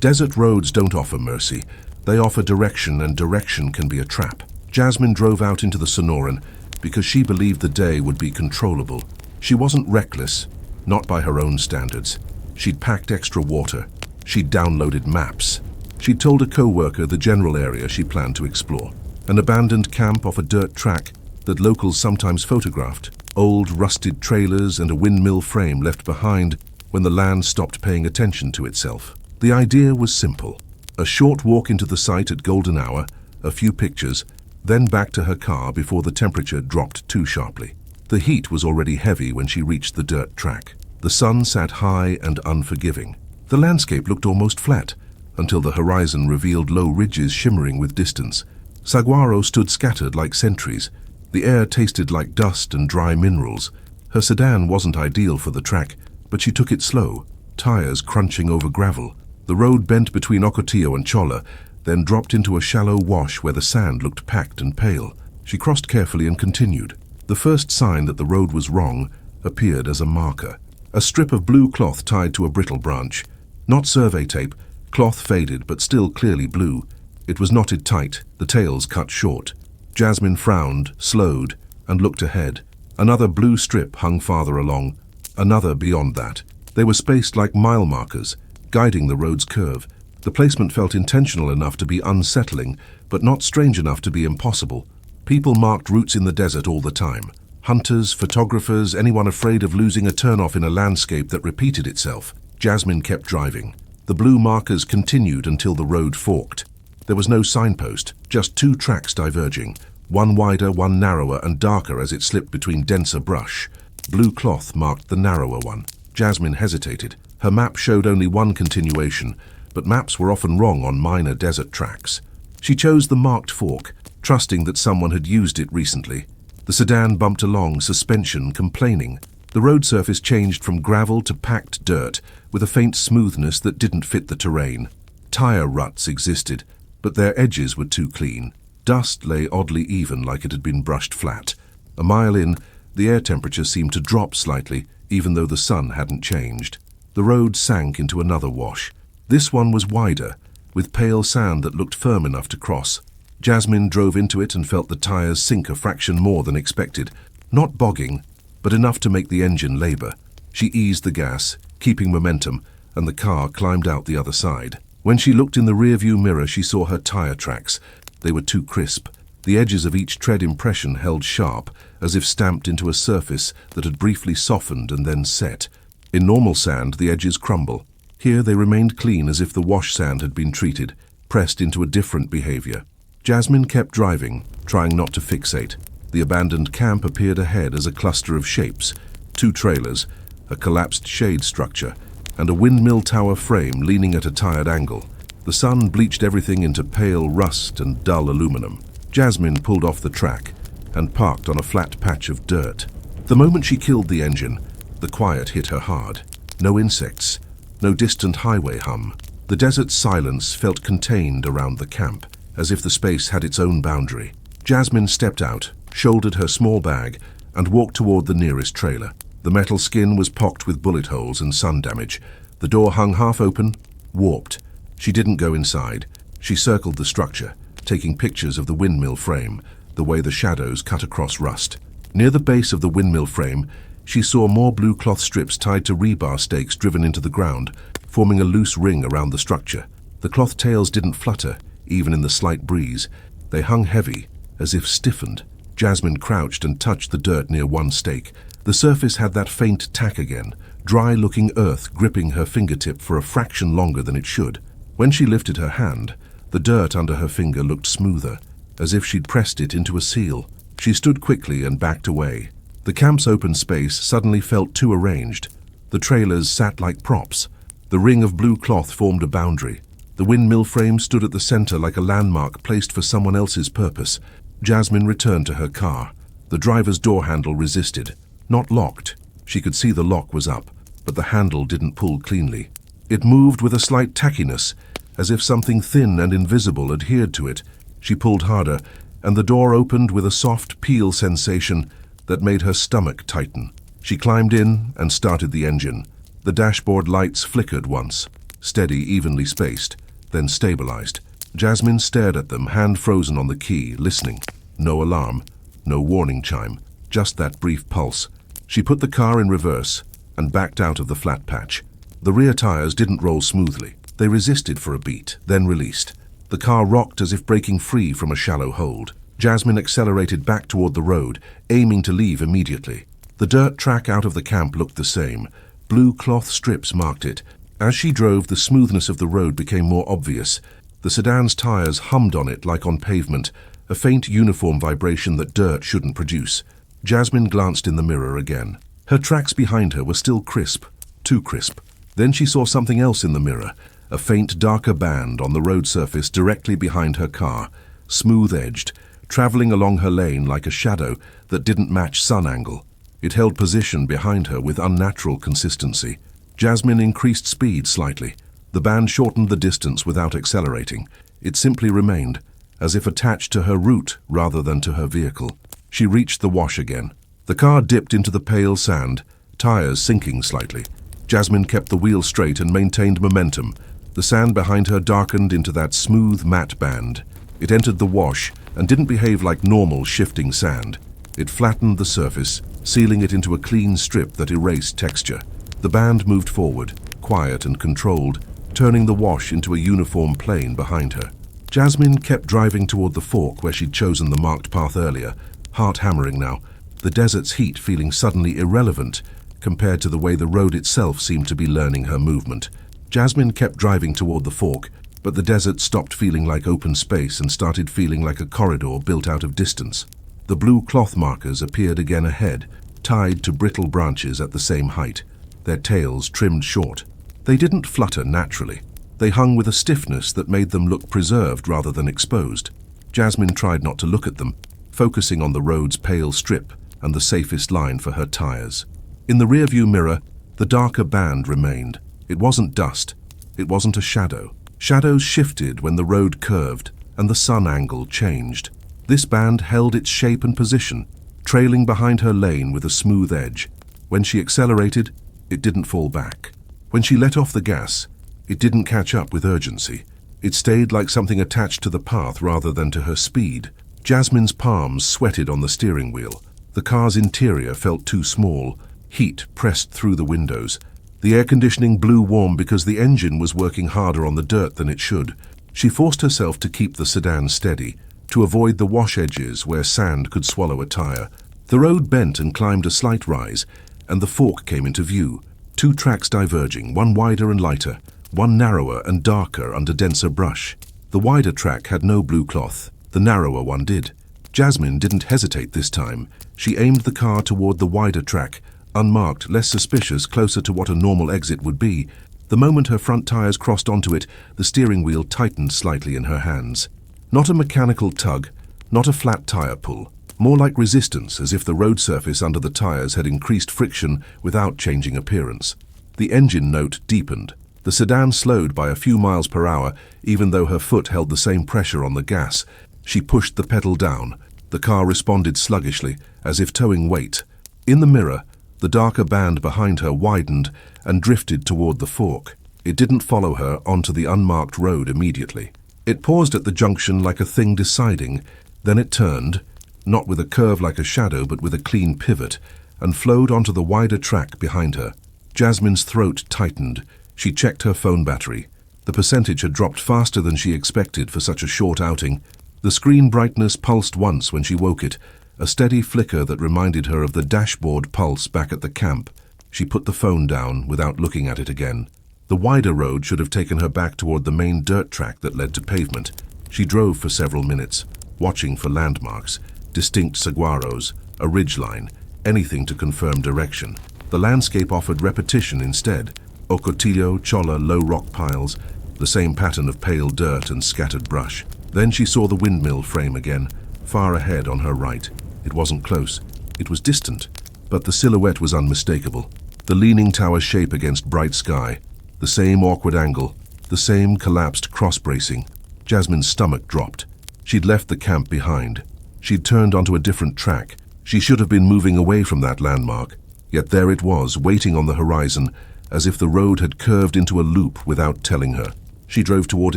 Desert roads don't offer mercy. They offer direction, and direction can be a trap. Jasmine drove out into the Sonoran because she believed the day would be controllable. She wasn't reckless, not by her own standards. She'd packed extra water. She'd downloaded maps. She'd told a co-worker the general area she planned to explore. An abandoned camp off a dirt track that locals sometimes photographed. Old, rusted trailers and a windmill frame left behind when the land stopped paying attention to itself. The idea was simple. A short walk into the site at golden hour, a few pictures, then back to her car before the temperature dropped too sharply. The heat was already heavy when she reached the dirt track. The sun sat high and unforgiving. The landscape looked almost flat, until the horizon revealed low ridges shimmering with distance. Saguaro stood scattered like sentries. The air tasted like dust and dry minerals. Her sedan wasn't ideal for the track, but she took it slow, tires crunching over gravel. The road bent between Ocotillo and Cholla, then dropped into a shallow wash where the sand looked packed and pale. She crossed carefully and continued. The first sign that the road was wrong appeared as a marker. A strip of blue cloth tied to a brittle branch. Not survey tape, cloth faded but still clearly blue. It was knotted tight, the tails cut short. Jasmine frowned, slowed, and looked ahead. Another blue strip hung farther along, another beyond that. They were spaced like mile markers, guiding the road's curve. The placement felt intentional enough to be unsettling, but not strange enough to be impossible. People marked routes in the desert all the time. Hunters, photographers, anyone afraid of losing a turnoff in a landscape that repeated itself. Jasmine kept driving. The blue markers continued until the road forked. There was no signpost, just two tracks diverging, one wider, one narrower and darker as it slipped between denser brush. Blue cloth marked the narrower one. Jasmine hesitated. Her map showed only one continuation, but maps were often wrong on minor desert tracks. She chose the marked fork, trusting that someone had used it recently. The sedan bumped along, suspension complaining. The road surface changed from gravel to packed dirt, with a faint smoothness that didn't fit the terrain. Tire ruts existed, but their edges were too clean. Dust lay oddly even, like it had been brushed flat. A mile in, the air temperature seemed to drop slightly, even though the sun hadn't changed. The road sank into another wash. This one was wider, with pale sand that looked firm enough to cross. Jasmine drove into it and felt the tires sink a fraction more than expected. Not bogging, but enough to make the engine labor. She eased the gas, keeping momentum, and the car climbed out the other side. When she looked in the rearview mirror, she saw her tire tracks. They were too crisp. The edges of each tread impression held sharp, as if stamped into a surface that had briefly softened and then set. In normal sand, the edges crumble. Here they remained clean, as if the wash sand had been treated, pressed into a different behavior. Jasmine kept driving, trying not to fixate. The abandoned camp appeared ahead as a cluster of shapes, two trailers, a collapsed shade structure, and a windmill tower frame leaning at a tired angle. The sun bleached everything into pale rust and dull aluminum. Jasmine pulled off the track and parked on a flat patch of dirt. The moment she killed the engine, the quiet hit her hard. No insects, no distant highway hum. The desert's silence felt contained around the camp, as if the space had its own boundary. Jasmine stepped out, shouldered her small bag, and walked toward the nearest trailer. The metal skin was pocked with bullet holes and sun damage. The door hung half open, warped. She didn't go inside. She circled the structure, taking pictures of the windmill frame, the way the shadows cut across rust. Near the base of the windmill frame, she saw more blue cloth strips tied to rebar stakes driven into the ground, forming a loose ring around the structure. The cloth tails didn't flutter, even in the slight breeze. They hung heavy, as if stiffened. Jasmine crouched and touched the dirt near one stake. The surface had that faint tack again, dry-looking earth gripping her fingertip for a fraction longer than it should. When she lifted her hand, the dirt under her finger looked smoother, as if she'd pressed it into a seal. She stood quickly and backed away. The camp's open space suddenly felt too arranged. The trailers sat like props. The ring of blue cloth formed a boundary. The windmill frame stood at the center like a landmark placed for someone else's purpose. Jasmine returned to her car. The driver's door handle resisted. Not locked. She could see the lock was up, but the handle didn't pull cleanly. It moved with a slight tackiness, as if something thin and invisible adhered to it. She pulled harder, and the door opened with a soft peel sensation that made her stomach tighten. She climbed in and started the engine. The dashboard lights flickered once. steady, evenly spaced, then stabilized. Jasmine stared at them, hand frozen on the key, listening. No alarm, no warning chime, just that brief pulse. She put the car in reverse and backed out of the flat patch. The rear tires didn't roll smoothly. They resisted for a beat, then released. The car rocked as if breaking free from a shallow hold. Jasmine accelerated back toward the road, aiming to leave immediately. The dirt track out of the camp looked the same. Blue cloth strips marked it. As she drove, the smoothness of the road became more obvious. The sedan's tires hummed on it like on pavement, a faint uniform vibration that dirt shouldn't produce. Jasmine glanced in the mirror again. Her tracks behind her were still crisp, too crisp. Then she saw something else in the mirror, a faint darker band on the road surface directly behind her car, smooth-edged, traveling along her lane like a shadow that didn't match sun angle. It held position behind her with unnatural consistency. Jasmine increased speed slightly. The band shortened the distance without accelerating. It simply remained, as if attached to her route rather than to her vehicle. She reached the wash again. The car dipped into the pale sand, tires sinking slightly. Jasmine kept the wheel straight and maintained momentum. The sand behind her darkened into that smooth, matte band. It entered the wash and didn't behave like normal shifting sand. It flattened the surface, sealing it into a clean strip that erased texture. The band moved forward, quiet and controlled, turning the wash into a uniform plane behind her. Jasmine kept driving toward the fork where she'd chosen the marked path earlier, heart hammering now, the desert's heat feeling suddenly irrelevant compared to the way the road itself seemed to be learning her movement. Jasmine kept driving toward the fork, but the desert stopped feeling like open space and started feeling like a corridor built out of distance. The blue cloth markers appeared again ahead, tied to brittle branches at the same height, their tails trimmed short. They didn't flutter naturally. They hung with a stiffness that made them look preserved rather than exposed. Jasmine tried not to look at them, focusing on the road's pale strip and the safest line for her tires. In the rearview mirror, the darker band remained. It wasn't dust. It wasn't a shadow. Shadows shifted when the road curved and the sun angle changed. This band held its shape and position, trailing behind her lane with a smooth edge. When she accelerated, it didn't fall back. When she let off the gas, it didn't catch up with urgency. It stayed like something attached to the path rather than to her speed. Jasmine's palms sweated on the steering wheel. The car's interior felt too small. Heat pressed through the windows. The air conditioning blew warm because the engine was working harder on the dirt than it should. She forced herself to keep the sedan steady, to avoid the wash edges where sand could swallow a tire. The road bent and climbed a slight rise, and the fork came into view. Two tracks diverging, one wider and lighter, one narrower and darker under denser brush. The wider track had no blue cloth. The narrower one did. Jasmine didn't hesitate this time. She aimed the car toward the wider track, unmarked, less suspicious, closer to what a normal exit would be. The moment her front tires crossed onto it, the steering wheel tightened slightly in her hands. Not a mechanical tug, not a flat tire pull. More like resistance, as if the road surface under the tires had increased friction without changing appearance. The engine note deepened. The sedan slowed by a few miles per hour, even though her foot held the same pressure on the gas. She pushed the pedal down. The car responded sluggishly, as if towing weight. In the mirror, the darker band behind her widened and drifted toward the fork. It didn't follow her onto the unmarked road immediately. It paused at the junction like a thing deciding, then it turned, not with a curve like a shadow but with a clean pivot, and flowed onto the wider track behind her. Jasmine's throat tightened. She checked her phone battery. The percentage had dropped faster than she expected for such a short outing. The screen brightness pulsed once when she woke it, a steady flicker that reminded her of the dashboard pulse back at the camp. She put the phone down without looking at it again. The wider road should have taken her back toward the main dirt track that led to pavement. She drove for several minutes, watching for landmarks, distinct saguaros, a ridgeline, anything to confirm direction. The landscape offered repetition instead. Ocotillo, cholla, low rock piles, the same pattern of pale dirt and scattered brush. Then she saw the windmill frame again, far ahead on her right. It wasn't close. It was distant, but the silhouette was unmistakable. The leaning tower shape against bright sky, the same awkward angle, the same collapsed cross-bracing. Jasmine's stomach dropped. She'd left the camp behind. She'd turned onto a different track. She should have been moving away from that landmark. Yet there it was, waiting on the horizon, as if the road had curved into a loop without telling her. She drove toward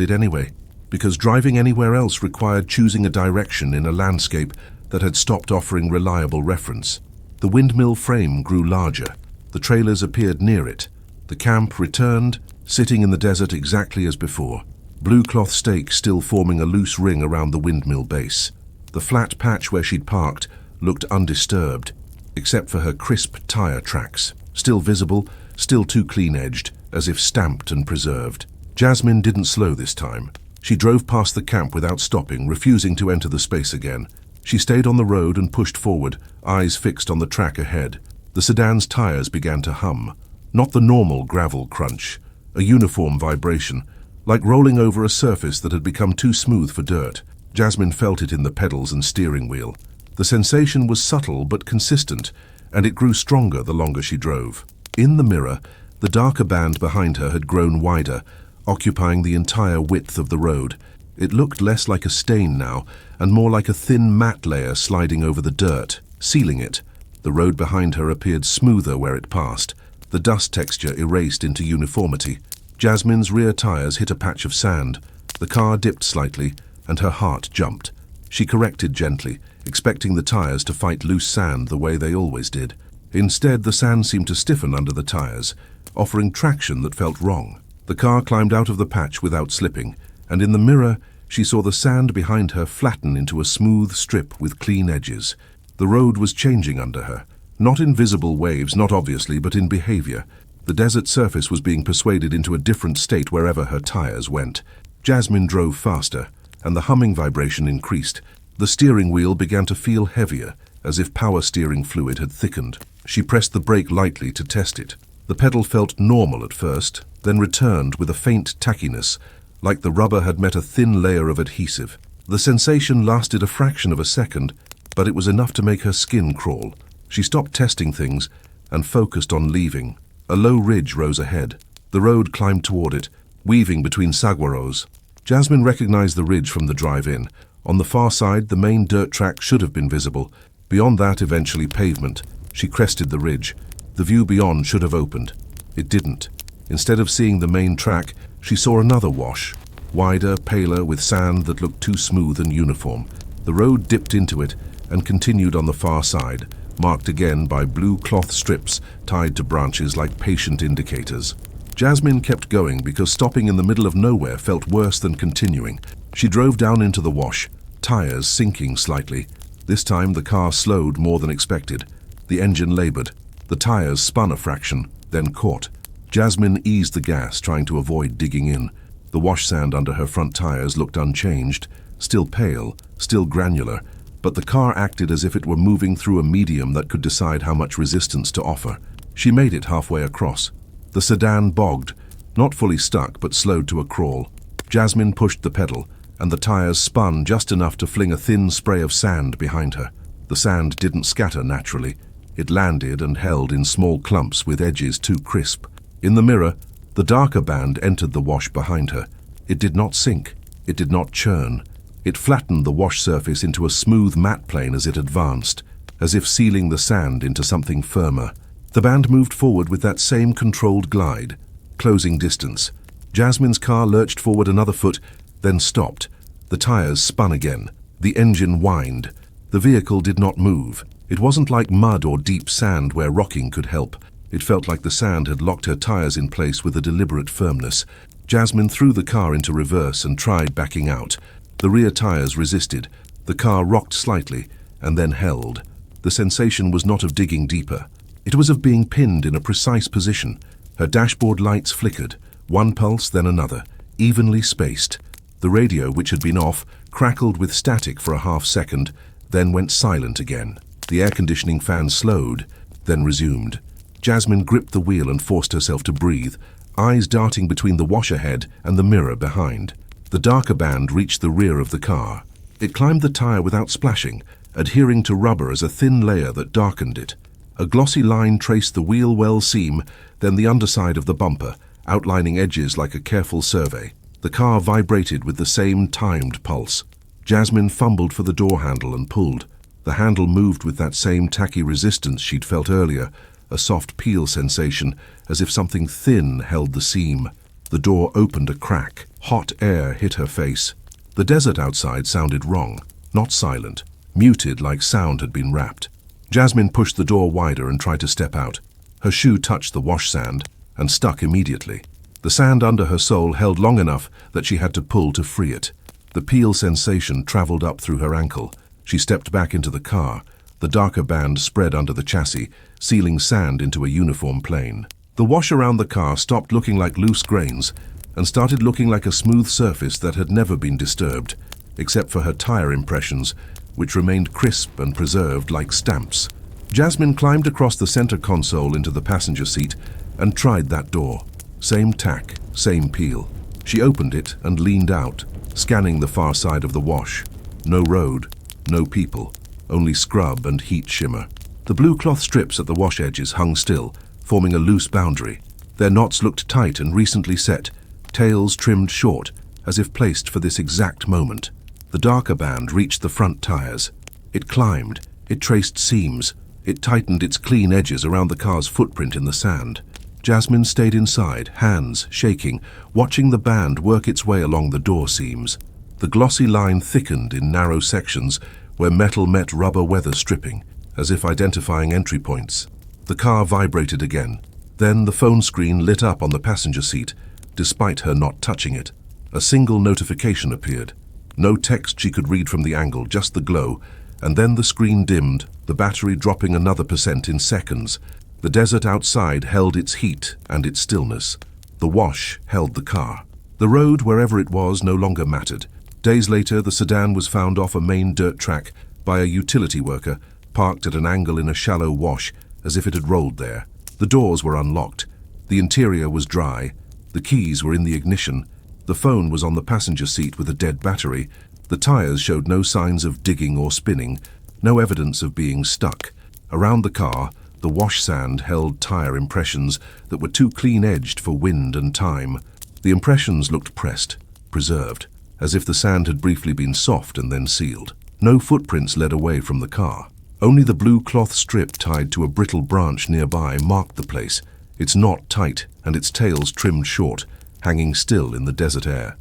it anyway, because driving anywhere else required choosing a direction in a landscape that had stopped offering reliable reference. The windmill frame grew larger. The trailers appeared near it. The camp returned, sitting in the desert exactly as before. Blue cloth stakes still forming a loose ring around the windmill base. The flat patch where she'd parked looked undisturbed, except for her crisp tire tracks, still visible, still too clean-edged, as if stamped and preserved. Jasmine didn't slow this time. She drove past the camp without stopping, refusing to enter the space again. She stayed on the road and pushed forward, eyes fixed on the track ahead. The sedan's tires began to hum. Not the normal gravel crunch, a uniform vibration, like rolling over a surface that had become too smooth for dirt. Jasmine felt it in the pedals and steering wheel. The sensation was subtle but consistent, and it grew stronger the longer she drove. In the mirror, the darker band behind her had grown wider, occupying the entire width of the road. It looked less like a stain now, and more like a thin matte layer sliding over the dirt, sealing it. The road behind her appeared smoother where it passed, the dust texture erased into uniformity. Jasmine's rear tires hit a patch of sand. The car dipped slightly, and her heart jumped. She corrected gently, expecting the tires to fight loose sand the way they always did. Instead, the sand seemed to stiffen under the tires, offering traction that felt wrong. The car climbed out of the patch without slipping, and in the mirror, she saw the sand behind her flatten into a smooth strip with clean edges. The road was changing under her. Not in visible waves, not obviously, but in behavior. The desert surface was being persuaded into a different state wherever her tires went. Jasmine drove faster, and the humming vibration increased. The steering wheel began to feel heavier, as if power steering fluid had thickened. She pressed the brake lightly to test it. The pedal felt normal at first, then returned with a faint tackiness, like the rubber had met a thin layer of adhesive. The sensation lasted a fraction of a second, but it was enough to make her skin crawl. She stopped testing things and focused on leaving. A low ridge rose ahead. The road climbed toward it, weaving between saguaros. Jasmine recognized the ridge from the drive-in. On the far side, the main dirt track should have been visible. Beyond that, eventually pavement. She crested the ridge. The view beyond should have opened. It didn't. Instead of seeing the main track, she saw another wash, wider, paler, with sand that looked too smooth and uniform. The road dipped into it and continued on the far side, marked again by blue cloth strips tied to branches like patient indicators. Jasmine kept going because stopping in the middle of nowhere felt worse than continuing. She drove down into the wash, tires sinking slightly. This time the car slowed more than expected. The engine labored. The tires spun a fraction, then caught. Jasmine eased the gas, trying to avoid digging in. The wash sand under her front tires looked unchanged, still pale, still granular, but the car acted as if it were moving through a medium that could decide how much resistance to offer. She made it halfway across. The sedan bogged, not fully stuck, but slowed to a crawl. Jasmine pushed the pedal, and the tires spun just enough to fling a thin spray of sand behind her. The sand didn't scatter naturally. It landed and held in small clumps with edges too crisp. In the mirror, the darker band entered the wash behind her. It did not sink. It did not churn. It flattened the wash surface into a smooth matte plane as it advanced, as if sealing the sand into something firmer. The band moved forward with that same controlled glide, closing distance. Jasmine's car lurched forward another foot, then stopped. The tires spun again. The engine whined. The vehicle did not move. It wasn't like mud or deep sand where rocking could help. It felt like the sand had locked her tires in place with a deliberate firmness. Jasmine threw the car into reverse and tried backing out. The rear tires resisted. The car rocked slightly and then held. The sensation was not of digging deeper. It was of being pinned in a precise position. Her dashboard lights flickered, one pulse then another, evenly spaced. The radio, which had been off, crackled with static for a half second, then went silent again. The air conditioning fan slowed, then resumed. Jasmine gripped the wheel and forced herself to breathe, eyes darting between the wash ahead and the mirror behind. The darker band reached the rear of the car. It climbed the tire without splashing, adhering to rubber as a thin layer that darkened it. A glossy line traced the wheel well seam, then the underside of the bumper, outlining edges like a careful survey. The car vibrated with the same timed pulse. Jasmine fumbled for the door handle and pulled. The handle moved with that same tacky resistance she'd felt earlier, a soft peel sensation, as if something thin held the seam. The door opened a crack. Hot air hit her face. The desert outside sounded wrong, not silent, muted like sound had been wrapped. Jasmine pushed the door wider and tried to step out. Her shoe touched the wash sand and stuck immediately. The sand under her sole held long enough that she had to pull to free it. The peel sensation traveled up through her ankle. She stepped back into the car. The darker band spread under the chassis, sealing sand into a uniform plane. The wash around the car stopped looking like loose grains and started looking like a smooth surface that had never been disturbed, except for her tire impressions, which remained crisp and preserved like stamps. Jasmine climbed across the center console into the passenger seat and tried that door. Same tack, same peel. She opened it and leaned out, scanning the far side of the wash. No road, no people, only scrub and heat shimmer. The blue cloth strips at the wash edges hung still, forming a loose boundary. Their knots looked tight and recently set, tails trimmed short, as if placed for this exact moment. The darker band reached the front tires. It climbed, it traced seams, it tightened its clean edges around the car's footprint in the sand. Jasmine stayed inside, hands shaking, watching the band work its way along the door seams. The glossy line thickened in narrow sections where metal met rubber weather stripping, as if identifying entry points. The car vibrated again. Then the phone screen lit up on the passenger seat, despite her not touching it. A single notification appeared. No text she could read from the angle, just the glow, and then the screen dimmed, the battery dropping another % in seconds. The desert outside held its heat and its stillness. The wash held the car. The road, wherever it was, no longer mattered. Days later, the sedan was found off a main dirt track by a utility worker, parked at an angle in a shallow wash, as if it had rolled there. The doors were unlocked. The interior was dry. The keys were in the ignition. The phone was on the passenger seat with a dead battery. The tires showed no signs of digging or spinning, no evidence of being stuck. Around the car, the wash sand held tire impressions that were too clean-edged for wind and time. The impressions looked pressed, preserved, as if the sand had briefly been soft and then sealed. No footprints led away from the car. Only the blue cloth strip tied to a brittle branch nearby marked the place, its knot tight and its tails trimmed short, hanging still in the desert air.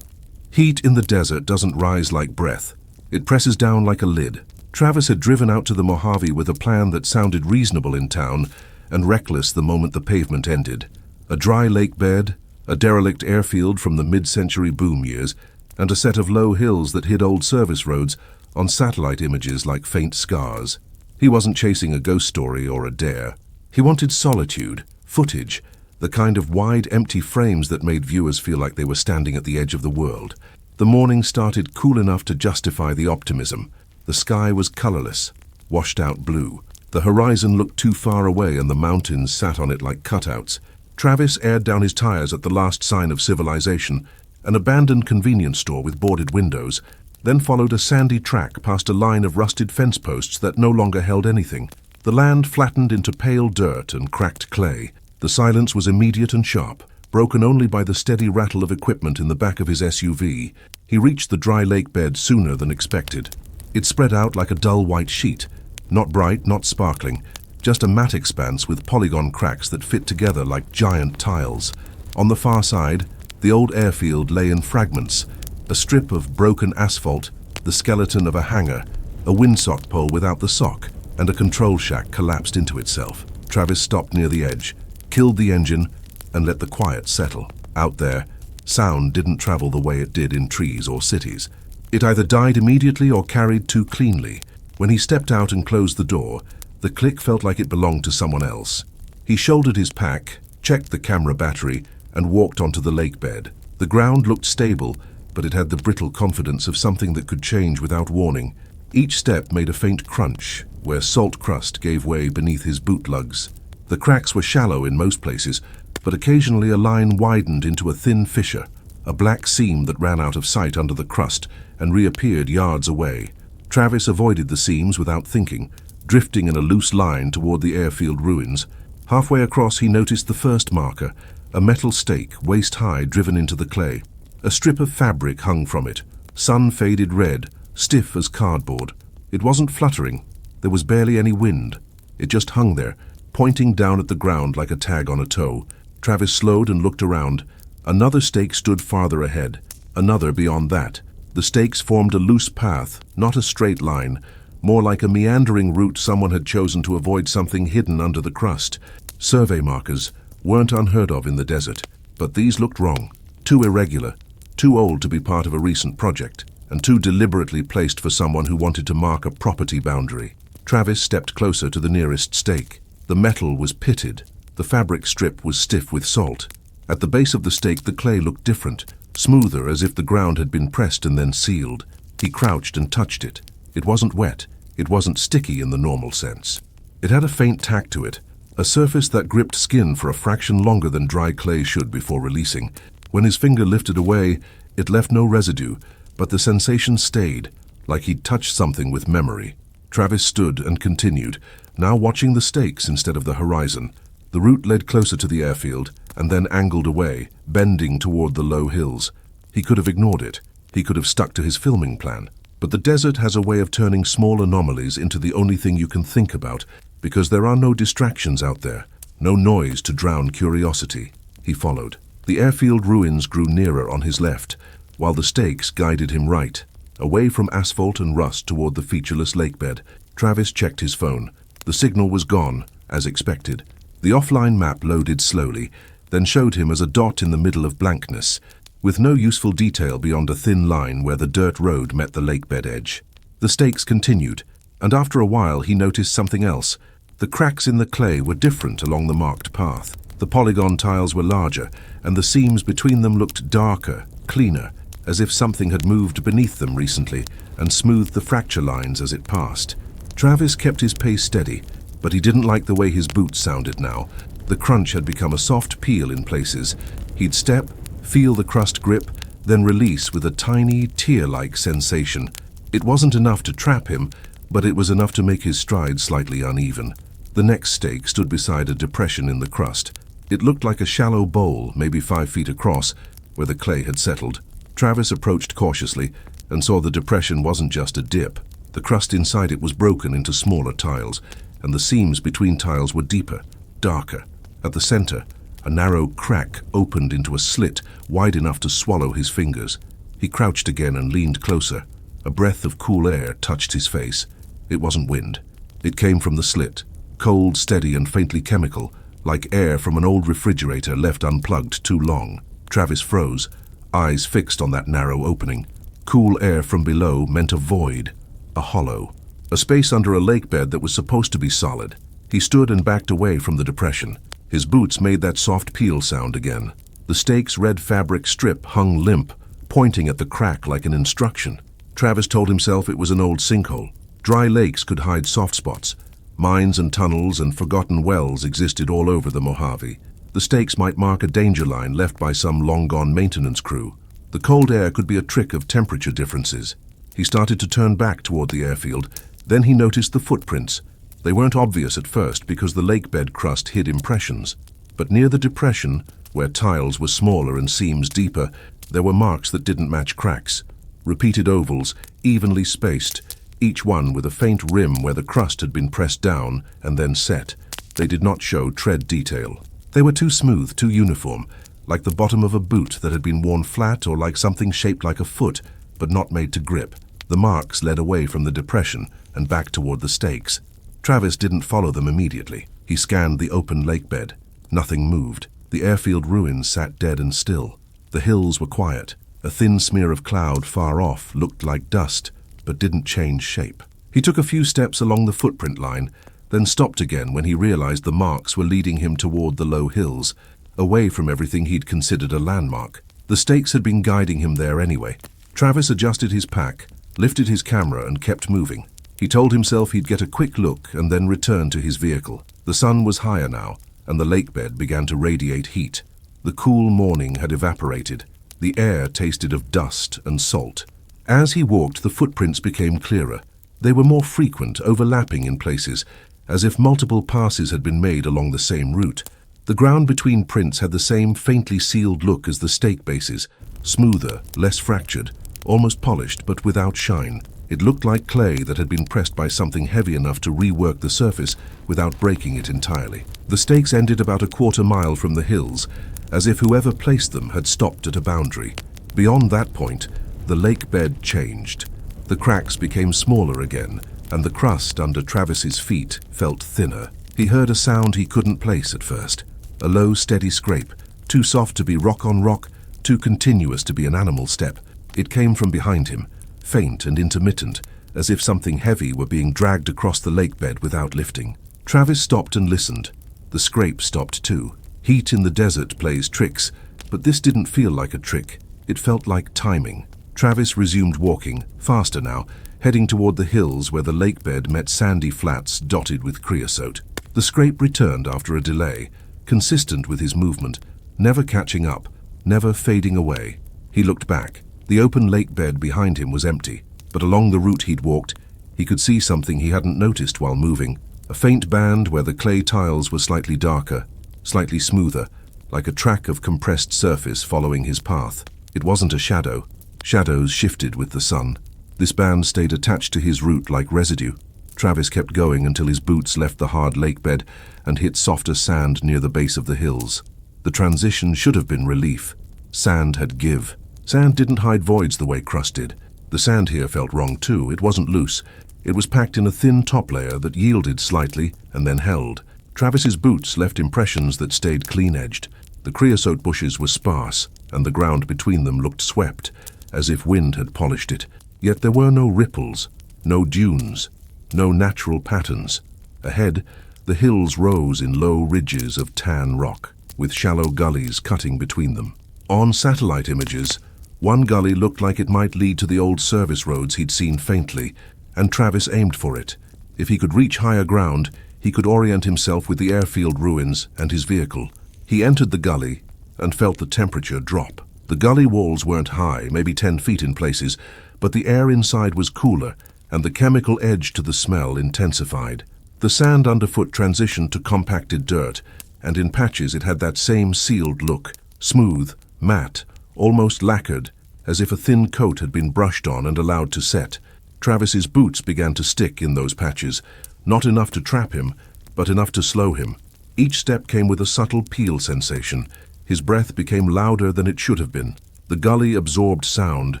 Heat in the desert doesn't rise like breath. It presses down like a lid. Travis had driven out to the Mojave with a plan that sounded reasonable in town and reckless the moment the pavement ended. A dry lake bed, a derelict airfield from the mid-century boom years, and a set of low hills that hid old service roads on satellite images like faint scars. He wasn't chasing a ghost story or a dare. He wanted solitude, footage, the kind of wide, empty frames that made viewers feel like they were standing at the edge of the world. The morning started cool enough to justify the optimism. The sky was colorless, washed out blue. The horizon looked too far away and the mountains sat on it like cutouts. Travis aired down his tires at the last sign of civilization, an abandoned convenience store with boarded windows, then followed a sandy track past a line of rusted fence posts that no longer held anything. The land flattened into pale dirt and cracked clay. The silence was immediate and sharp, broken only by the steady rattle of equipment in the back of his SUV. He reached the dry lake bed sooner than expected. It spread out like a dull white sheet, not bright, not sparkling, just a matte expanse with polygon cracks that fit together like giant tiles. On the far side, the old airfield lay in fragments, a strip of broken asphalt, the skeleton of a hangar, a windsock pole without the sock, and a control shack collapsed into itself. Travis stopped near the edge, killed the engine, and let the quiet settle. Out there, sound didn't travel the way it did in trees or cities. It either died immediately or carried too cleanly. When he stepped out and closed the door, the click felt like it belonged to someone else. He shouldered his pack, checked the camera battery, and walked onto the lake bed. The ground looked stable, but it had the brittle confidence of something that could change without warning. Each step made a faint crunch, where salt crust gave way beneath his boot lugs. The cracks were shallow in most places, but occasionally a line widened into a thin fissure, a black seam that ran out of sight under the crust and reappeared yards away. Travis avoided the seams without thinking, drifting in a loose line toward the airfield ruins. Halfway across, he noticed the first marker, a metal stake waist-high driven into the clay. A strip of fabric hung from it, sun-faded red, stiff as cardboard. It wasn't fluttering. There was barely any wind. It just hung there, pointing down at the ground like a tag on a toe. Travis slowed and looked around. Another stake stood farther ahead, another beyond that. The stakes formed a loose path, not a straight line, more like a meandering route someone had chosen to avoid something hidden under the crust. Survey markers weren't unheard of in the desert, but these looked wrong. Too irregular, too old to be part of a recent project, and too deliberately placed for someone who wanted to mark a property boundary. Travis stepped closer to the nearest stake. The metal was pitted. The fabric strip was stiff with salt. At the base of the stake, the clay looked different, smoother, as if the ground had been pressed and then sealed. He crouched and touched it. It wasn't wet. It wasn't sticky in the normal sense. It had a faint tack to it, a surface that gripped skin for a fraction longer than dry clay should before releasing. When his finger lifted away, it left no residue, but the sensation stayed, like he'd touched something with memory. Travis stood and continued, now watching the stakes instead of the horizon. The route led closer to the airfield, and then angled away, bending toward the low hills. He could have ignored it. He could have stuck to his filming plan. But the desert has a way of turning small anomalies into the only thing you can think about, because there are no distractions out there, no noise to drown curiosity. He followed. The airfield ruins grew nearer on his left, while the stakes guided him right, away from asphalt and rust toward the featureless lakebed. Travis checked his phone. The signal was gone, as expected. The offline map loaded slowly, then showed him as a dot in the middle of blankness, with no useful detail beyond a thin line where the dirt road met the lakebed edge. The stakes continued, and after a while he noticed something else. The cracks in the clay were different along the marked path. The polygon tiles were larger, and the seams between them looked darker, cleaner, as if something had moved beneath them recently and smoothed the fracture lines as it passed. Travis kept his pace steady, but he didn't like the way his boots sounded now. The crunch had become a soft peel in places. He'd step, feel the crust grip, then release with a tiny, tear-like sensation. It wasn't enough to trap him, but it was enough to make his stride slightly uneven. The next stake stood beside a depression in the crust. It looked like a shallow bowl, maybe 5 feet across, where the clay had settled. Travis approached cautiously and saw the depression wasn't just a dip. The crust inside it was broken into smaller tiles, and the seams between tiles were deeper, darker. At the center, a narrow crack opened into a slit wide enough to swallow his fingers. He crouched again and leaned closer. A breath of cool air touched his face. It wasn't wind. It came from the slit, cold, steady, and faintly chemical, like air from an old refrigerator left unplugged too long. Travis froze, eyes fixed on that narrow opening. Cool air from below meant a void, a hollow, a space under a lakebed that was supposed to be solid. He stood and backed away from the depression. His boots made that soft peel sound again. The stake's red fabric strip hung limp, pointing at the crack like an instruction. Travis told himself it was an old sinkhole. Dry lakes could hide soft spots. Mines and tunnels and forgotten wells existed all over the Mojave. The stakes might mark a danger line left by some long-gone maintenance crew. The cold air could be a trick of temperature differences. He started to turn back toward the airfield. Then he noticed the footprints. They weren't obvious at first because the lakebed crust hid impressions. But near the depression, where tiles were smaller and seams deeper, there were marks that didn't match cracks. Repeated ovals, evenly spaced, each one with a faint rim where the crust had been pressed down and then set. They did not show tread detail. They were too smooth, too uniform, like the bottom of a boot that had been worn flat, or like something shaped like a foot, but not made to grip. The marks led away from the depression and back toward the stakes. Travis didn't follow them immediately. He scanned the open lakebed. Nothing moved. The airfield ruins sat dead and still. The hills were quiet. A thin smear of cloud far off looked like dust, but didn't change shape. He took a few steps along the footprint line, then stopped again when he realized the marks were leading him toward the low hills, away from everything he'd considered a landmark. The stakes had been guiding him there anyway. Travis adjusted his pack, lifted his camera, and kept moving. He told himself he'd get a quick look and then return to his vehicle. The sun was higher now, and the lakebed began to radiate heat. The cool morning had evaporated. The air tasted of dust and salt. As he walked, the footprints became clearer. They were more frequent, overlapping in places, as if multiple passes had been made along the same route. The ground between prints had the same faintly sealed look as the stake bases, smoother, less fractured, almost polished but without shine. It looked like clay that had been pressed by something heavy enough to rework the surface without breaking it entirely. The stakes ended about a quarter-mile from the hills, as if whoever placed them had stopped at a boundary. Beyond that point, the lake bed changed. The cracks became smaller again, and the crust under Travis's feet felt thinner. He heard a sound he couldn't place at first. A low, steady scrape, too soft to be rock on rock, too continuous to be an animal step. It came from behind him, faint and intermittent, as if something heavy were being dragged across the lake bed without lifting. Travis stopped and listened. The scrape stopped too. Heat in the desert plays tricks, but this didn't feel like a trick. It felt like timing. Travis resumed walking, faster now, heading toward the hills where the lake bed met sandy flats dotted with creosote. The scrape returned after a delay, consistent with his movement, never catching up, never fading away. He looked back. The open lake bed behind him was empty, but along the route he'd walked, he could see something he hadn't noticed while moving. A faint band where the clay tiles were slightly darker, slightly smoother, like a track of compressed surface following his path. It wasn't a shadow. Shadows shifted with the sun. This band stayed attached to his route like residue. Travis kept going until his boots left the hard lake bed and hit softer sand near the base of the hills. The transition should have been relief. Sand had give. Sand didn't hide voids the way crust did. The sand here felt wrong too. It wasn't loose. It was packed in a thin top layer that yielded slightly and then held. Travis's boots left impressions that stayed clean-edged. The creosote bushes were sparse, and the ground between them looked swept, as if wind had polished it. Yet there were no ripples, no dunes, no natural patterns. Ahead, the hills rose in low ridges of tan rock, with shallow gullies cutting between them. On satellite images, one gully looked like it might lead to the old service roads he'd seen faintly, and Travis aimed for it. If he could reach higher ground, he could orient himself with the airfield ruins and his vehicle. He entered the gully and felt the temperature drop. The gully walls weren't high, maybe 10 feet in places, but the air inside was cooler, and the chemical edge to the smell intensified. The sand underfoot transitioned to compacted dirt, and in patches it had that same sealed look, smooth, matte, almost lacquered, as if a thin coat had been brushed on and allowed to set. Travis's boots began to stick in those patches, not enough to trap him, but enough to slow him. Each step came with a subtle peel sensation. His breath became louder than it should have been. The gully absorbed sound,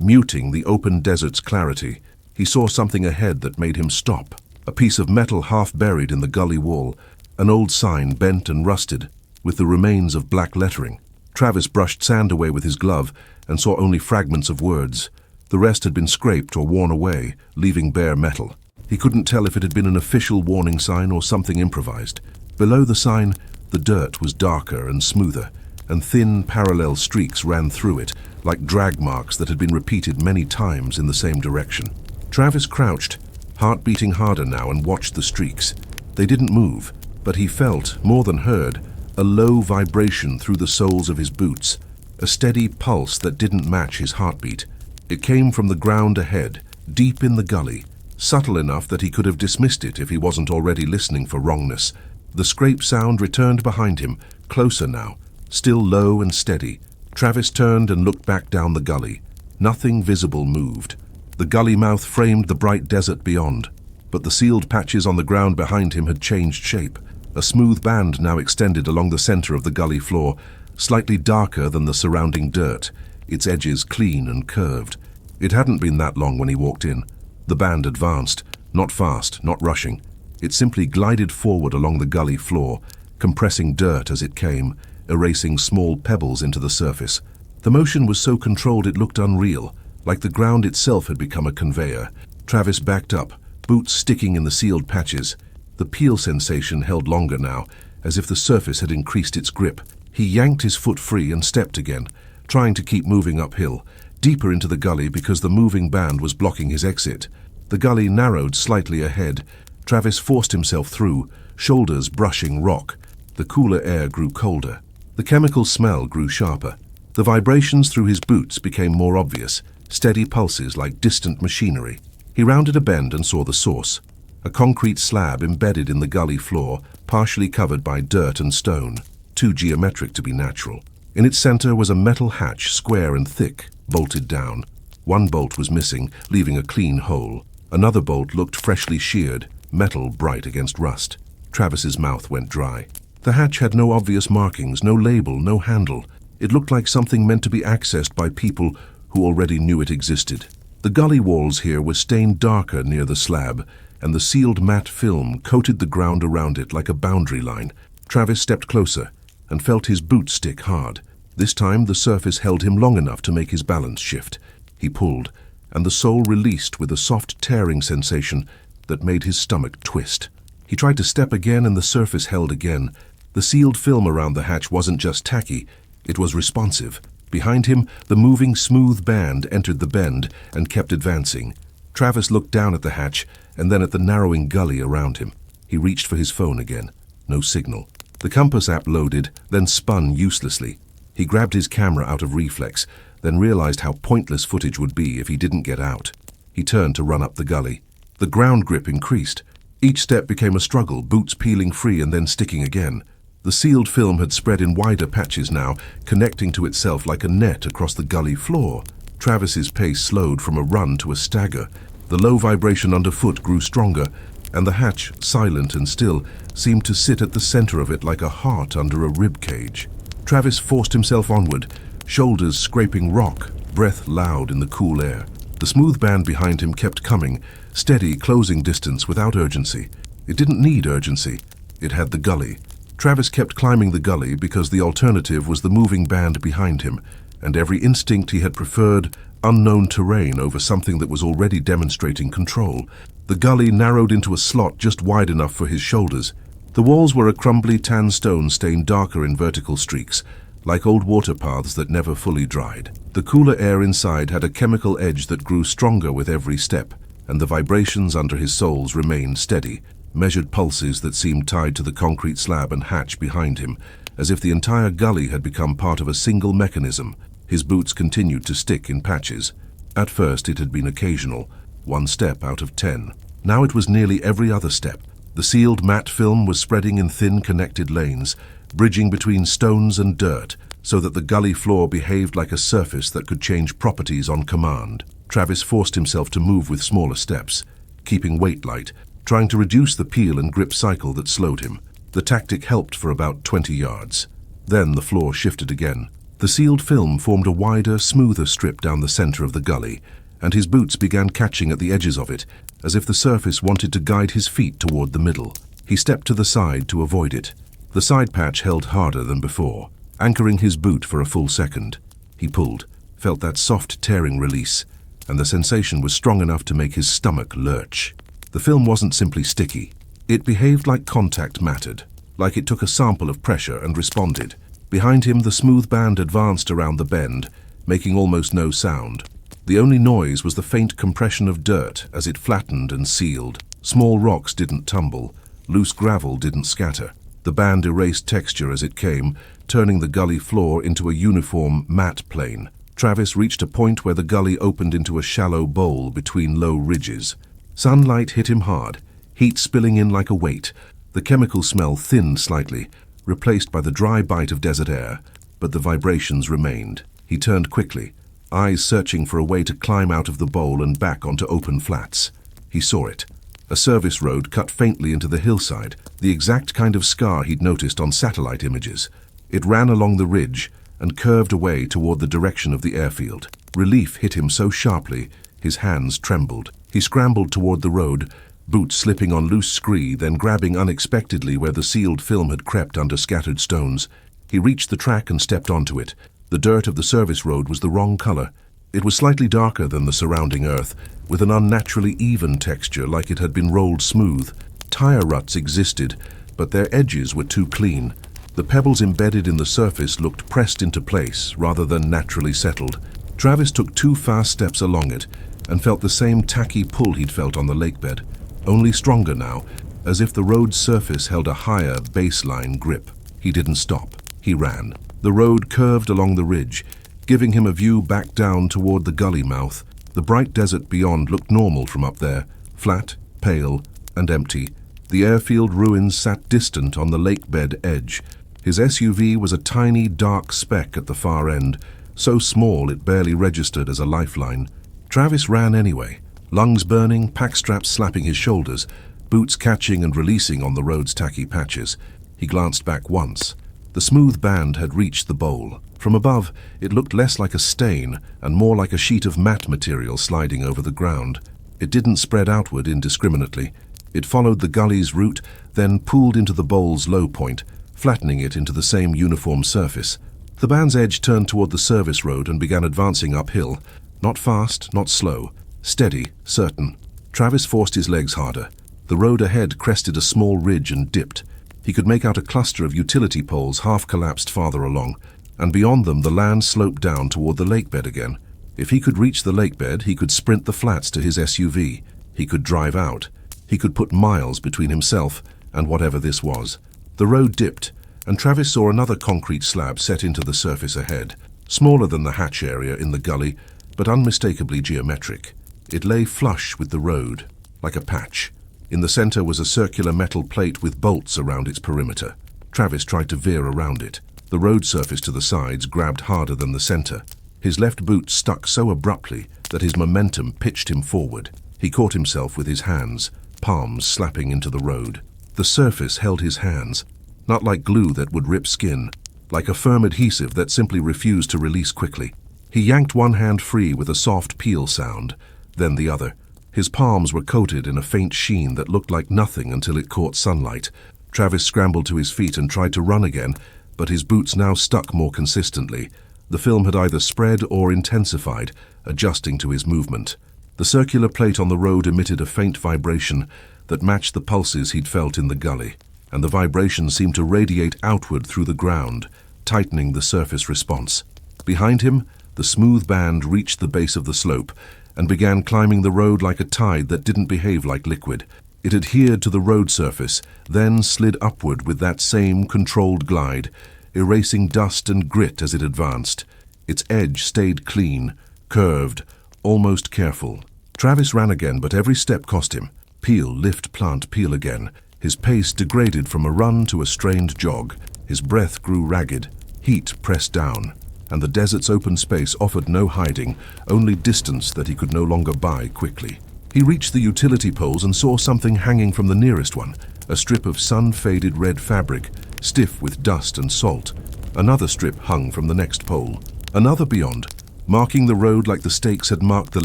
muting the open desert's clarity. He saw something ahead that made him stop. A piece of metal half buried in the gully wall, an old sign bent and rusted, with the remains of black lettering. Travis brushed sand away with his glove and saw only fragments of words. The rest had been scraped or worn away, leaving bare metal. He couldn't tell if it had been an official warning sign or something improvised. Below the sign, the dirt was darker and smoother, and thin parallel streaks ran through it, like drag marks that had been repeated many times in the same direction. Travis crouched, heart beating harder now, and watched the streaks. They didn't move, but he felt, more than heard, a low vibration through the soles of his boots, a steady pulse that didn't match his heartbeat. It came from the ground ahead, deep in the gully, subtle enough that he could have dismissed it if he wasn't already listening for wrongness. The scrape sound returned behind him, closer now, still low and steady. Travis turned and looked back down the gully. Nothing visible moved. The gully mouth framed the bright desert beyond, but the sealed patches on the ground behind him had changed shape. A smooth band now extended along the center of the gully floor, slightly darker than the surrounding dirt, its edges clean and curved. It hadn't been that long when he walked in. The band advanced, not fast, not rushing. It simply glided forward along the gully floor, compressing dirt as it came, erasing small pebbles into the surface. The motion was so controlled it looked unreal, like the ground itself had become a conveyor. Travis backed up, boots sticking in the sealed patches. The peel sensation held longer now, as if the surface had increased its grip. He yanked his foot free and stepped again, trying to keep moving uphill, deeper into the gully because the moving band was blocking his exit. The gully narrowed slightly ahead. Travis forced himself through, shoulders brushing rock. The cooler air grew colder. The chemical smell grew sharper. The vibrations through his boots became more obvious, steady pulses like distant machinery. He rounded a bend and saw the source. A concrete slab embedded in the gully floor, partially covered by dirt and stone, too geometric to be natural. In its center was a metal hatch, square and thick, bolted down. One bolt was missing, leaving a clean hole. Another bolt looked freshly sheared, metal bright against rust. Travis's mouth went dry. The hatch had no obvious markings, no label, no handle. It looked like something meant to be accessed by people who already knew it existed. The gully walls here were stained darker near the slab, and the sealed matte film coated the ground around it like a boundary line. Travis stepped closer and felt his boot stick hard. This time the surface held him long enough to make his balance shift. He pulled, and the sole released with a soft tearing sensation that made his stomach twist. He tried to step again and the surface held again. The sealed film around the hatch wasn't just tacky, it was responsive. Behind him, the moving smooth band entered the bend and kept advancing. Travis looked down at the hatch and then at the narrowing gully around him. He reached for his phone again. No signal. The compass app loaded, then spun uselessly. He grabbed his camera out of reflex, then realized how pointless footage would be if he didn't get out. He turned to run up the gully. The ground grip increased. Each step became a struggle, boots peeling free and then sticking again. The sealed film had spread in wider patches now, connecting to itself like a net across the gully floor. Travis's pace slowed from a run to a stagger. The low vibration underfoot grew stronger, and the hatch, silent and still, seemed to sit at the center of it like a heart under a rib cage. Travis forced himself onward, shoulders scraping rock, breath loud in the cool air. The smooth band behind him kept coming, steady, closing distance without urgency. It didn't need urgency. It had the gully. Travis kept climbing the gully because the alternative was the moving band behind him, and every instinct he had preferred unknown terrain over something that was already demonstrating control. The gully narrowed into a slot just wide enough for his shoulders. The walls were a crumbly tan stone stained darker in vertical streaks, like old water paths that never fully dried. The cooler air inside had a chemical edge that grew stronger with every step, and the vibrations under his soles remained steady, measured pulses that seemed tied to the concrete slab and hatch behind him, as if the entire gully had become part of a single mechanism. His boots continued to stick in patches. At first it had been occasional, 1 step out of 10. Now it was nearly every other step. The sealed matte film was spreading in thin connected lanes, bridging between stones and dirt, so that the gully floor behaved like a surface that could change properties on command. Travis forced himself to move with smaller steps, keeping weight light, trying to reduce the peel and grip cycle that slowed him. The tactic helped for about 20 yards. Then the floor shifted again. The sealed film formed a wider, smoother strip down the center of the gully, and his boots began catching at the edges of it, as if the surface wanted to guide his feet toward the middle. He stepped to the side to avoid it. The side patch held harder than before, anchoring his boot for a full second. He pulled, felt that soft tearing release, and the sensation was strong enough to make his stomach lurch. The film wasn't simply sticky. It behaved like contact mattered, like it took a sample of pressure and responded. Behind him, the smooth band advanced around the bend, making almost no sound. The only noise was the faint compression of dirt as it flattened and sealed. Small rocks didn't tumble, loose gravel didn't scatter. The band erased texture as it came, turning the gully floor into a uniform, matte plane. Travis reached a point where the gully opened into a shallow bowl between low ridges. Sunlight hit him hard, heat spilling in like a weight. The chemical smell thinned slightly, replaced by the dry bite of desert air, but the vibrations remained. He turned quickly, eyes searching for a way to climb out of the bowl and back onto open flats. He saw it. A service road cut faintly into the hillside, the exact kind of scar he'd noticed on satellite images. It ran along the ridge and curved away toward the direction of the airfield. Relief hit him so sharply, his hands trembled. He scrambled toward the road, boots slipping on loose scree, then grabbing unexpectedly where the sealed film had crept under scattered stones. He reached the track and stepped onto it. The dirt of the service road was the wrong color. It was slightly darker than the surrounding earth, with an unnaturally even texture like it had been rolled smooth. Tire ruts existed, but their edges were too clean. The pebbles embedded in the surface looked pressed into place rather than naturally settled. Travis took 2 fast steps along it and felt the same tacky pull he'd felt on the lakebed, only stronger now, as if the road's surface held a higher baseline grip. He didn't stop. He ran. The road curved along the ridge, giving him a view back down toward the gully mouth. The bright desert beyond looked normal from up there, flat, pale, and empty. The airfield ruins sat distant on the lakebed edge. His SUV was a tiny, dark speck at the far end, so small it barely registered as a lifeline. Travis ran anyway, lungs burning, pack straps slapping his shoulders, boots catching and releasing on the road's tacky patches. He glanced back once. The smooth band had reached the bowl. From above, it looked less like a stain and more like a sheet of matte material sliding over the ground. It didn't spread outward indiscriminately. It followed the gully's route, then pooled into the bowl's low point, flattening it into the same uniform surface. The band's edge turned toward the service road and began advancing uphill. Not fast, not slow. Steady, certain. Travis forced his legs harder. The road ahead crested a small ridge and dipped. He could make out a cluster of utility poles half-collapsed farther along, and beyond them the land sloped down toward the lake bed again. If he could reach the lake bed, he could sprint the flats to his SUV. He could drive out. He could put miles between himself and whatever this was. The road dipped, and Travis saw another concrete slab set into the surface ahead, smaller than the hatch area in the gully, but unmistakably geometric. It lay flush with the road, like a patch. In the center was a circular metal plate with bolts around its perimeter. Travis tried to veer around it. The road surface to the sides grabbed harder than the center. His left boot stuck so abruptly that his momentum pitched him forward. He caught himself with his hands, palms slapping into the road. The surface held his hands, not like glue that would rip skin, like a firm adhesive that simply refused to release quickly. He yanked one hand free with a soft peel sound, then the other. His palms were coated in a faint sheen that looked like nothing until it caught sunlight. Travis scrambled to his feet and tried to run again, but his boots now stuck more consistently. The film had either spread or intensified, adjusting to his movement. The circular plate on the road emitted a faint vibration that matched the pulses he'd felt in the gully, and the vibration seemed to radiate outward through the ground, tightening the surface response. Behind him, the smooth band reached the base of the slope and began climbing the road like a tide that didn't behave like liquid. It adhered to the road surface, then slid upward with that same controlled glide, erasing dust and grit as it advanced. Its edge stayed clean, curved, almost careful. Travis ran again, but every step cost him. Peel, lift, plant, peel again. His pace degraded from a run to a strained jog. His breath grew ragged. Heat pressed down, and the desert's open space offered no hiding, only distance that he could no longer buy quickly. He reached the utility poles and saw something hanging from the nearest one, a strip of sun-faded red fabric, stiff with dust and salt. Another strip hung from the next pole, another beyond, marking the road like the stakes had marked the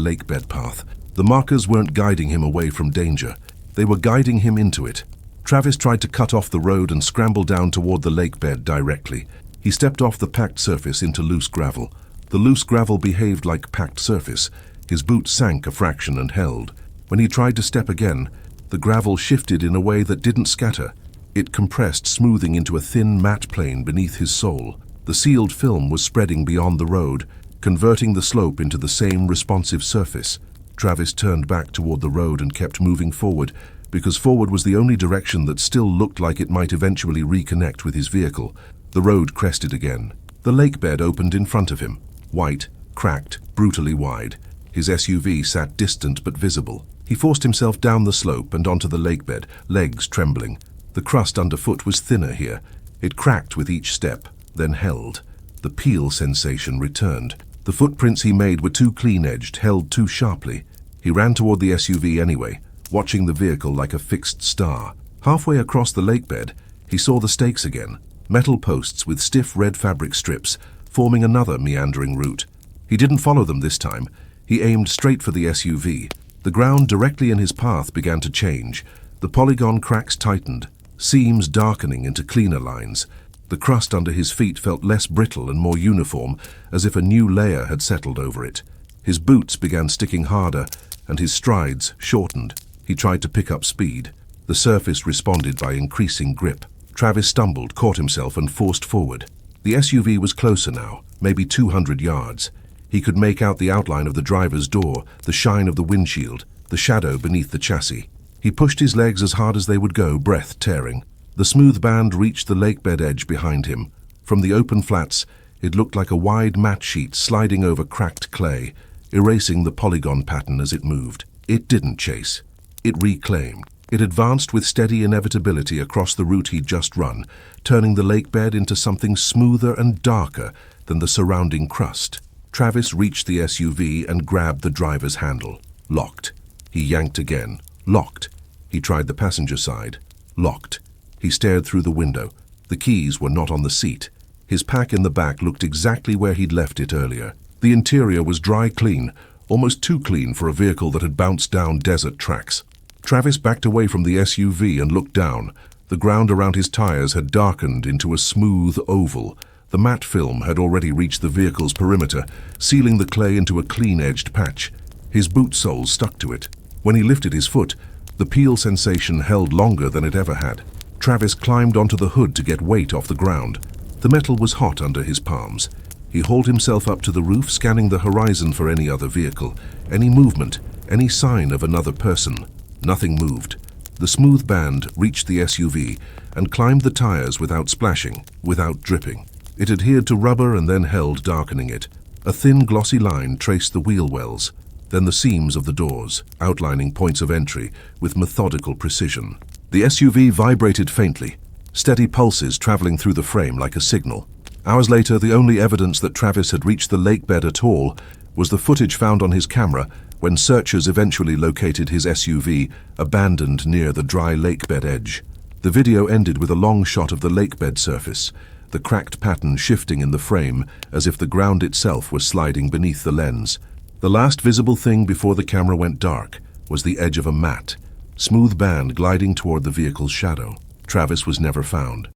lake bed path. The markers weren't guiding him away from danger. They were guiding him into it. Travis tried to cut off the road and scramble down toward the lake bed directly. He stepped off the packed surface into loose gravel. The loose gravel behaved like packed surface. His boot sank a fraction and held. When he tried to step again, the gravel shifted in a way that didn't scatter. It compressed, smoothing into a thin, matte plane beneath his sole. The sealed film was spreading beyond the road, converting the slope into the same responsive surface. Travis turned back toward the road and kept moving forward, because forward was the only direction that still looked like it might eventually reconnect with his vehicle. The road crested again. The lake bed opened in front of him, white, cracked, brutally wide. His SUV sat distant but visible. He forced himself down the slope and onto the lake bed, legs trembling. The crust underfoot was thinner here. It cracked with each step, then held. The peel sensation returned. The footprints he made were too clean-edged, held too sharply. He ran toward the SUV anyway, watching the vehicle like a fixed star. Halfway across the lake bed, he saw the stakes again, metal posts with stiff red fabric strips, forming another meandering route. He didn't follow them this time. He aimed straight for the SUV. The ground directly in his path began to change. The polygon cracks tightened, seams darkening into cleaner lines. The crust under his feet felt less brittle and more uniform, as if a new layer had settled over it. His boots began sticking harder, and his strides shortened. He tried to pick up speed. The surface responded by increasing grip. Travis stumbled, caught himself, and forced forward. The SUV was closer now, maybe 200 yards. He could make out the outline of the driver's door, the shine of the windshield, the shadow beneath the chassis. He pushed his legs as hard as they would go, breath tearing. The smooth band reached the lake bed edge behind him. From the open flats, it looked like a wide mat sheet sliding over cracked clay, erasing the polygon pattern as it moved. It didn't chase. It reclaimed. It advanced with steady inevitability across the route he'd just run, turning the lake bed into something smoother and darker than the surrounding crust. Travis reached the SUV and grabbed the driver's handle. Locked. He yanked again. Locked. He tried the passenger side. Locked. He stared through the window. The keys were not on the seat. His pack in the back looked exactly where he'd left it earlier. The interior was dry clean, almost too clean for a vehicle that had bounced down desert tracks. Travis backed away from the SUV and looked down. The ground around his tires had darkened into a smooth oval. The matte film had already reached the vehicle's perimeter, sealing the clay into a clean-edged patch. His boot soles stuck to it. When he lifted his foot, the peel sensation held longer than it ever had. Travis climbed onto the hood to get weight off the ground. The metal was hot under his palms. He hauled himself up to the roof, scanning the horizon for any other vehicle, any movement, any sign of another person. Nothing moved. The smooth band reached the SUV and climbed the tires without splashing, without dripping. It adhered to rubber and then held, darkening it. A thin, glossy line traced the wheel wells, then the seams of the doors, outlining points of entry with methodical precision. The SUV vibrated faintly, steady pulses traveling through the frame like a signal. Hours later, the only evidence that Travis had reached the lake bed at all was the footage found on his camera when searchers eventually located his SUV abandoned near the dry lake bed edge. The video ended with a long shot of the lake bed surface, the cracked pattern shifting in the frame as if the ground itself was sliding beneath the lens. The last visible thing before the camera went dark was the edge of a matte, smooth band gliding toward the vehicle's shadow. Travis was never found.